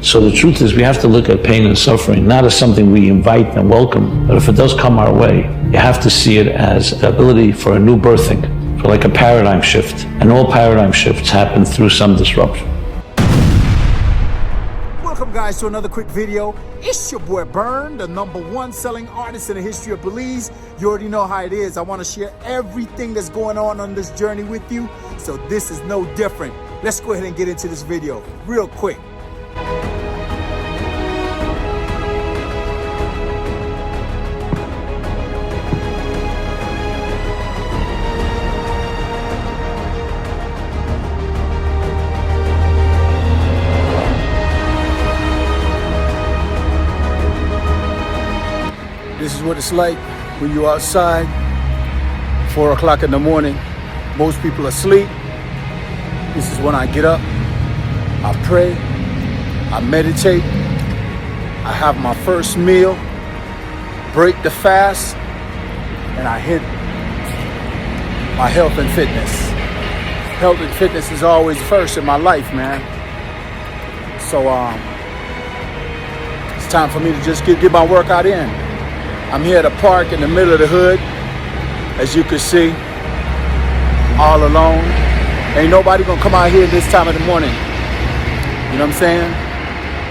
So the truth is we have to look at pain and suffering not as something we invite and welcome, but if it does come our way, you have to see it as the ability for a new birthing, for like a paradigm shift. And all paradigm shifts happen through some disruption. Welcome guys to another quick video. It's your boy Berne, the #1 selling artist in the history of Belize. You already know how it is. I want to share everything that's going on this journey with you. So this is no different. Let's go ahead and get into this video real quick. This is what it's like when you're outside, 4 o'clock in the morning. Most people are asleep. This is when I get up, I pray, I meditate, I have my first meal, break the fast, and I hit my health and fitness. Health and fitness is always first in my life, man. So it's time for me to just get my workout in. I'm here at a park in the middle of the hood, as you can see, all alone. Ain't nobody gonna come out here this time of the morning. You know what I'm saying?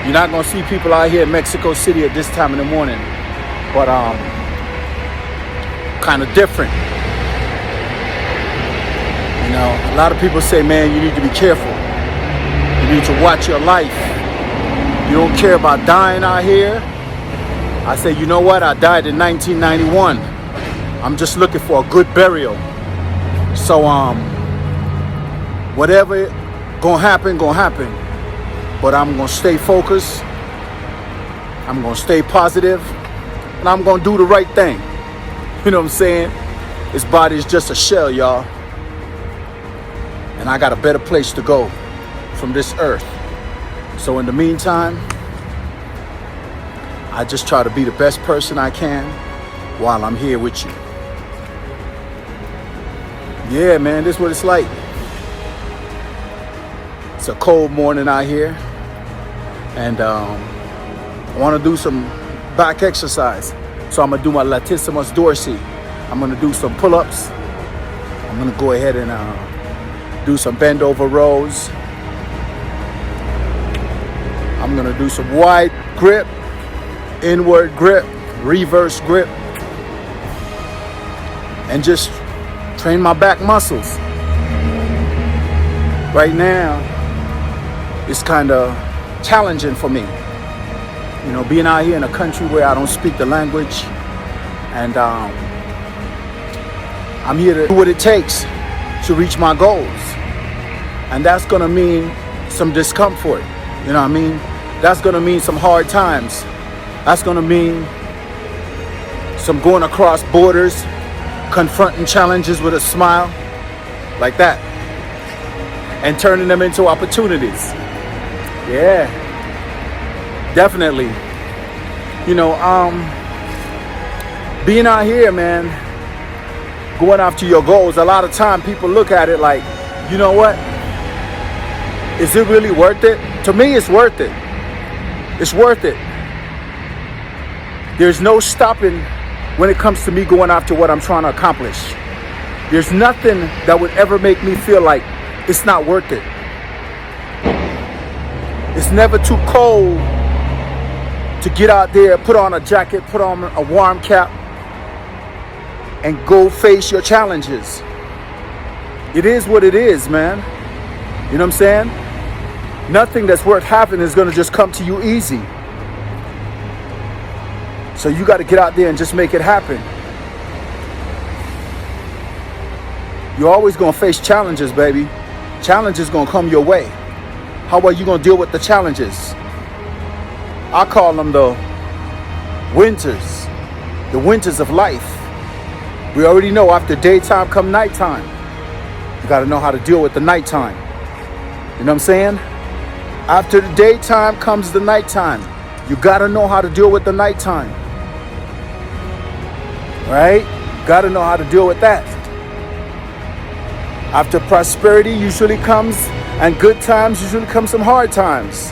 You're not gonna see people out here in Mexico City at this time of the morning, but kind of different. You know, a lot of people say, man, you need to be careful. You need to watch your life. You don't care about dying out here. I say, you know what? I died in 1991. I'm just looking for a good burial. So, whatever gonna happen. But I'm gonna stay focused. I'm gonna stay positive, and I'm gonna do the right thing. You know what I'm saying? This body is just a shell, y'all. And I got a better place to go from this earth. So in the meantime, I just try to be the best person I can while I'm here with you. Yeah, man, this is what it's like. It's a cold morning out here. And I want to do some back exercise. So I'm going to do my latissimus dorsi. I'm going to do some pull-ups. I'm going to go ahead and do some bend over rows. I'm going to do some wide grip, inward grip, reverse grip, and just train my back muscles. Right now, it's kind of challenging for me. You know, being out here in a country where I don't speak the language, and I'm here to do what it takes to reach my goals. And that's gonna mean some discomfort, you know what I mean? That's gonna mean some hard times. That's gonna mean some going across borders, confronting challenges with a smile, like that, and turning them into opportunities. Yeah, definitely. You know, being out here, man, going after your goals, a lot of time people look at it like, you know what? Is it really worth it? To me, it's worth it. It's worth it. There's no stopping when it comes to me going after what I'm trying to accomplish. There's nothing that would ever make me feel like it's not worth it. It's never too cold to get out there, put on a jacket, put on a warm cap, and go face your challenges. It is what it is, man. You know what I'm saying? Nothing that's worth having is gonna just come to you easy. So you got to get out there and just make it happen. You're always going to face challenges, baby. Challenges going to come your way. How are you going to deal with the challenges? I call them the winters of life. We already know after daytime come nighttime. You got to know how to deal with the nighttime. You know what I'm saying? After the daytime comes the nighttime. You got to know how to deal with the nighttime. Right? Got to know how to deal with that. After prosperity usually comes, and good times usually come some hard times.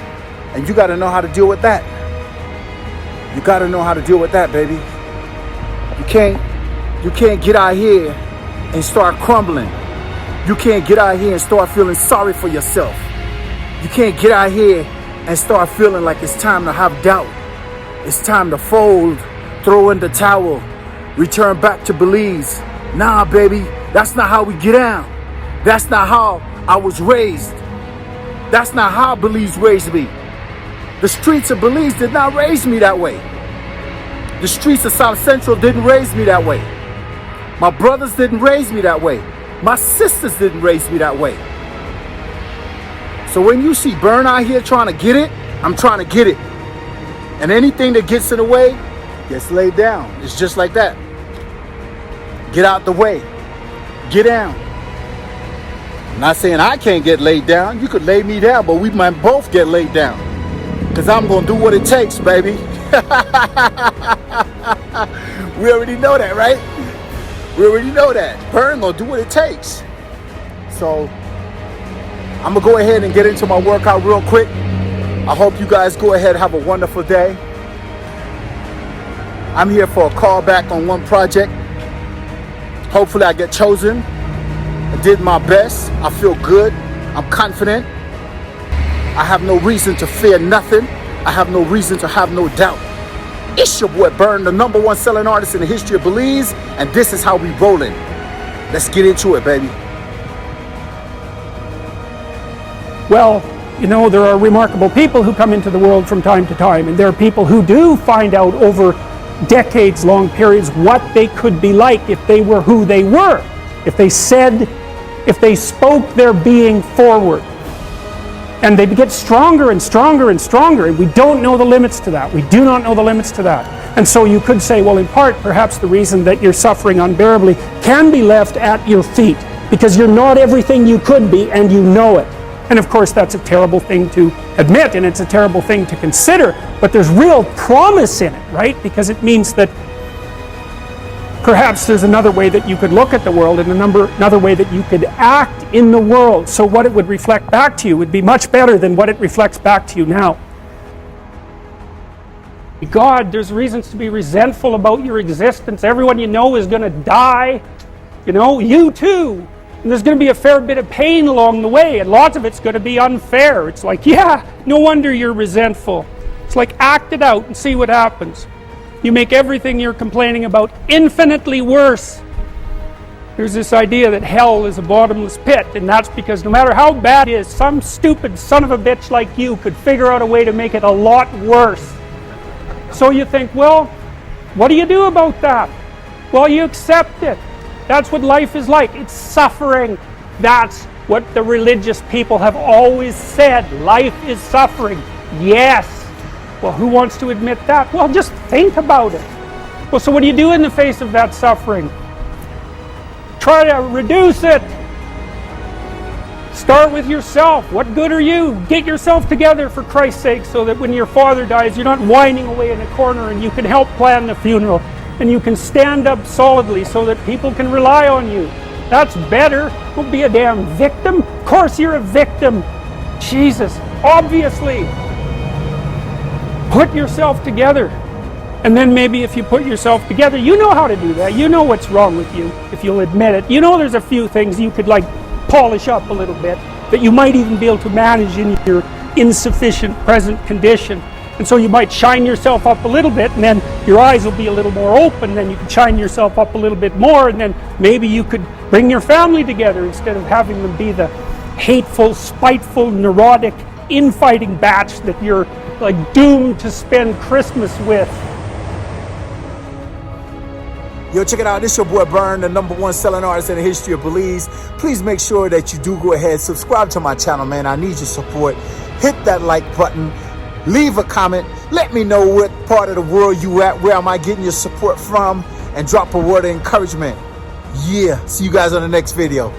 And you got to know how to deal with that. You got to know how to deal with that, baby. You can't get out here and start crumbling. You can't get out here and start feeling sorry for yourself. You can't get out here and start feeling like it's time to have doubt. It's time to fold, throw in the towel, return back to Belize. Nah, baby, that's not how we get down. That's not how I was raised. That's not how Belize raised me. The streets of Belize did not raise me that way. The streets of South Central didn't raise me that way. My brothers didn't raise me that way. My sisters didn't raise me that way. So when you see Berne out here trying to get it, I'm trying to get it. And anything that gets in the way gets laid down. It's just like that. Get out the way. Get down. I'm not saying I can't get laid down. You could lay me down, but we might both get laid down. Because I'm going to do what it takes, baby. We already know that, right? We already know that. Berne going to do what it takes. So I'm going to go ahead and get into my workout real quick. I hope you guys go ahead and have a wonderful day. I'm here for a call back on one project. Hopefully I get chosen. I did my best. I feel good. I'm confident. I have no reason to fear nothing. I have no reason to have no doubt. It's your boy Berne, the #1 selling artist in the history of Belize, and this is how we rolling. Let's get into it, baby. Well, you know, there are remarkable people who come into the world from time to time, and there are people who do find out over decades-long periods what they could be like if they were who they were, if they spoke their being forward. And they get stronger and stronger and stronger, and we don't know the limits to that. We do not know the limits to that. And so you could say, well, in part, perhaps the reason that you're suffering unbearably can be left at your feet, because you're not everything you could be, and you know it. And of course, that's a terrible thing to admit, and it's a terrible thing to consider, but there's real promise in it, right? Because it means that perhaps there's another way that you could look at the world, and another way that you could act in the world. So what it would reflect back to you would be much better than what it reflects back to you now. God, there's reasons to be resentful about your existence. Everyone you know is going to die. You know, you too. And there's going to be a fair bit of pain along the way, and lots of it's going to be unfair. It's like, yeah, no wonder you're resentful. It's like, act it out and see what happens. You make everything you're complaining about infinitely worse. There's this idea that hell is a bottomless pit, and that's because no matter how bad it is, some stupid son of a bitch like you could figure out a way to make it a lot worse. So you think, well, what do you do about that? Well, you accept it. That's what life is like. It's suffering. That's what the religious people have always said. Life is suffering. Yes. Well, who wants to admit that? Well, just think about it. Well, so what do you do in the face of that suffering? Try to reduce it. Start with yourself. What good are you? Get yourself together, for Christ's sake, so that when your father dies, you're not whining away in a corner, and you can help plan the funeral, and you can stand up solidly so that people can rely on you. That's better. Don't be a damn victim. Of course you're a victim. Jesus, obviously. Put yourself together. And then maybe if you put yourself together, you know how to do that. You know what's wrong with you, if you'll admit it. You know there's a few things you could polish up a little bit, that you might even be able to manage in your insufficient present condition. And so you might shine yourself up a little bit, and then your eyes will be a little more open, then you can shine yourself up a little bit more, and then maybe you could bring your family together instead of having them be the hateful, spiteful, neurotic, infighting batch that you're doomed to spend Christmas with. Yo, check it out. This your boy Berne, the #1 selling artist in the history of Belize. Please make sure that you do go ahead, subscribe to my channel, man. I need your support. Hit that like button. Leave a comment. Let me know what part of the world you at. Where am I getting your support from? And drop a word of encouragement. Yeah. See you guys on the next video.